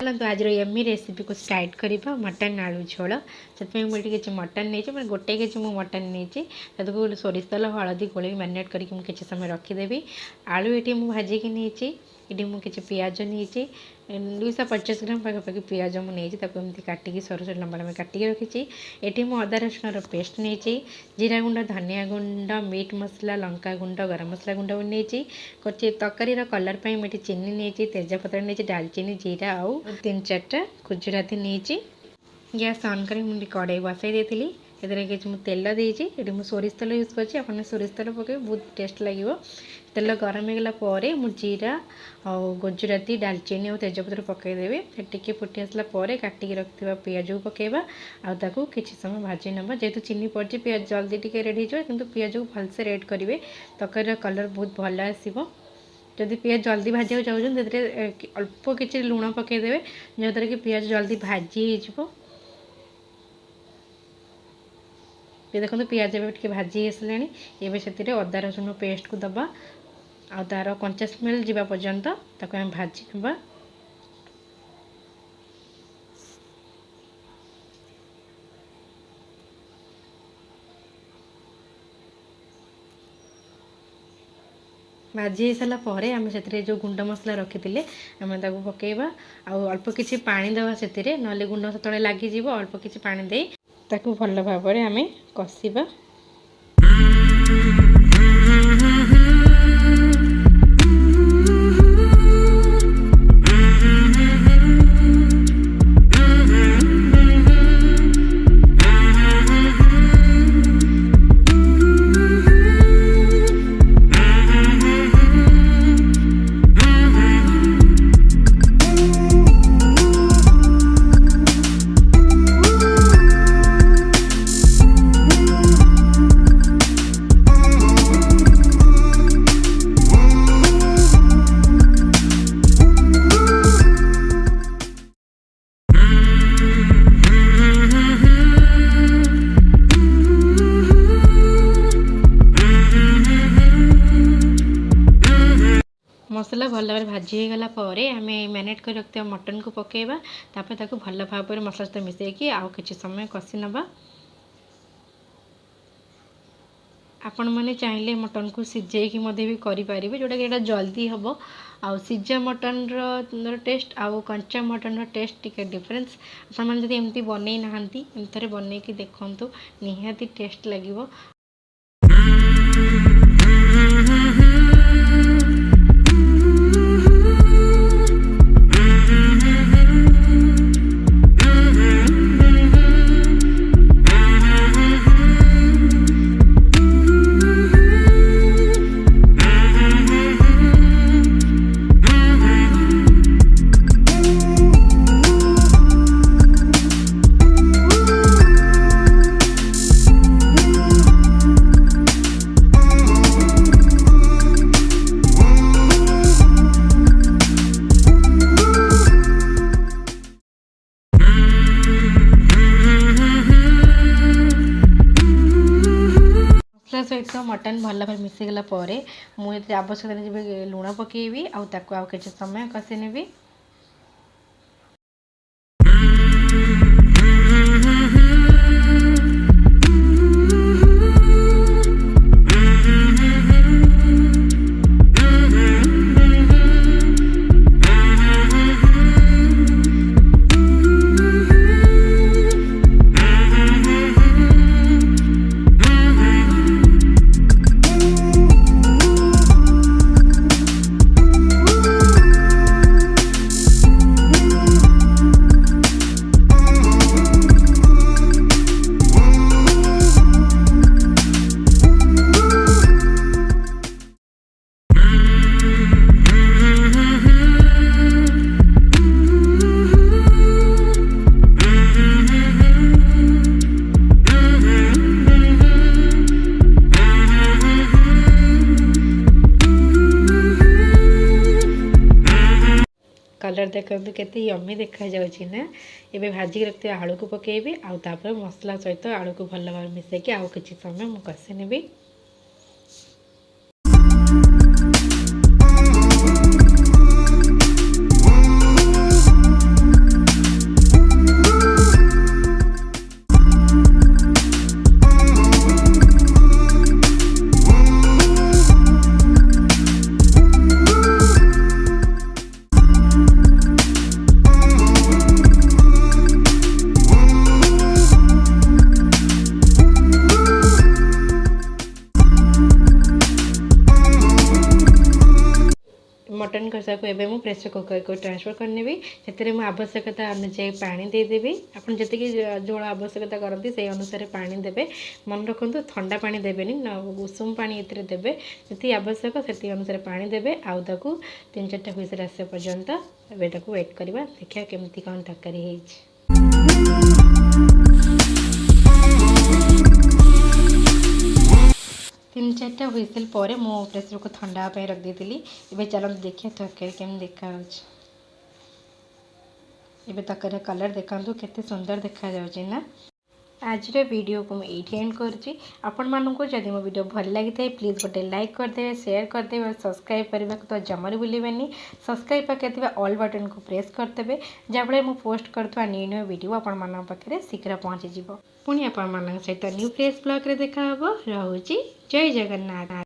चलते आज yummy recipe को स्टार्ट करवा मटन आलू झोल से मुझे मटन नहीं गोटे के जी मुझे मटन नहीं सोरिष तेल हलदी गोल मैरिनेट करके किसी समय रखीदेवी आलू ये भाजिकी नहीं ये मुझे पिज नहीं 250 ग्राम पाखापाखि पिज मुझे काटिकी सर सर लंबा लंबा काटिकी रखी ये मुझे अदा रसुण पेस्ट नहीं जीरा गुंड धनिया गुंड मीट मसला लंका गुंड गरम मसला गुंड नहीं तरकारी कलर पर मुझे चीनी नहीं तेजपत्र नहीं डालचीनी जीरा आउ 3-4टा गुजराती नहीं गैस ऑन कर मुझे कड़ाई बसई देती ये तेल देती ये सोरिष तेल यूज कर सोरिष तेल पकड़ बहुत टेस्ट लगे तेल गरम होगला मुझे जीरा और गुजराती डालचीनी और तेजपत्र पकईदेवी टे फुटी आसला काटिकी रखा पिज को पकेबा आउ किसी समय भाजी नवा जेहेतु चीनी पड़ी पिज जल्दी टे रेडी हो कि पिज को भलसे रेड करेंगे तरकारी कलर बहुत भल आसो जदि पिज जल्दी भाजा चाहते अल्प किसी लुण पकईदेवे जहाँद्वारा कि पिज जल्दी भाजी हो देखो पिज टे भाजी आसला एवं से अदा रसुण पेस्ट को दबा आ तार कंचा स्मेल जावा पर्यंत ताको हम भाजी नवा भाजी सारा पर आम से जो गुंड मसला रखी आम पकेबा आउ अल्प किसी पानी दवा से ना गुंड तले लगिज अल्प किसी पानी दे ताकू भल भाव आम कषिबा मसला भल भाव भाजी होगला आम मैरिनेट कर रखा मटन को पकेबा तापर ताको भल भाव मसला सहित मिसेकी आउ किछि समय कषि नबा आपण मैंने चाहिए मटन को सिझेकी भी करें जोटा कि जल्दी हम आउ सिझा मटन टेस्ट आउ कंचा मटन टेस्ट टिके डिफरेंस आपण मैंने जब एमती बन ना थे बनईकी देखु निहाती टेस्ट लगे सहित मटन भल भाव मिसीगला मुझे आवश्यकता लुण पकेबी आउ किसी समय कषि नेबी कलर देखो केते यम्मी देखा जाउछि ना। एबे भाजी रखते आलू को पकेबी आउ तापर मसला सहित आलू को भल भाव मिसेकी आउ किछि समय मु कषि नेबी। मटन कषा को एवं प्रेसर कुकर को ट्रांसफर करनेबी से आवश्यकता अनुसार पानी देदेवी आपन जतिक जोड़ आवश्यकता करती से अनुसार पानी देबे मन रखु ठंडा पानी देबेनी उषुम पानी एते देबे जी आवश्यक से अनुसार पानी देबे आउ ताकू 3-4 हुइसल आसे पर्यंत एबे ताकू वेट करबा देखिया केमती कोन तरकारी हेछि 3-4टा हुइसल पर मो प्रेसर को ठंडा पे रख देती एबे चलते देखिए तरकारी केम देखा एबे तरकारी कलर देखंतु केते सुंदर देखा जाउछि ना आज वीडियो को मुझे एंड करुँची आपण मानू जदि मो वीडियो भल लगी था प्लीज गोटे लाइक करदे शेयर करदे और सब्सक्राइब करने को तो जमार भूलें सब्सक्राइब पाखे ऑल बटन को प्रेस करदे जहाँफल मुझे पोस्ट करुवा न्यू न्यू वीडियो आपण मान पाखे शीघ्र पहुँची पुणी आपण मान सहित न्यू फ्रेश ब्लॉग रे देखा रोची जय जगन्नाथ।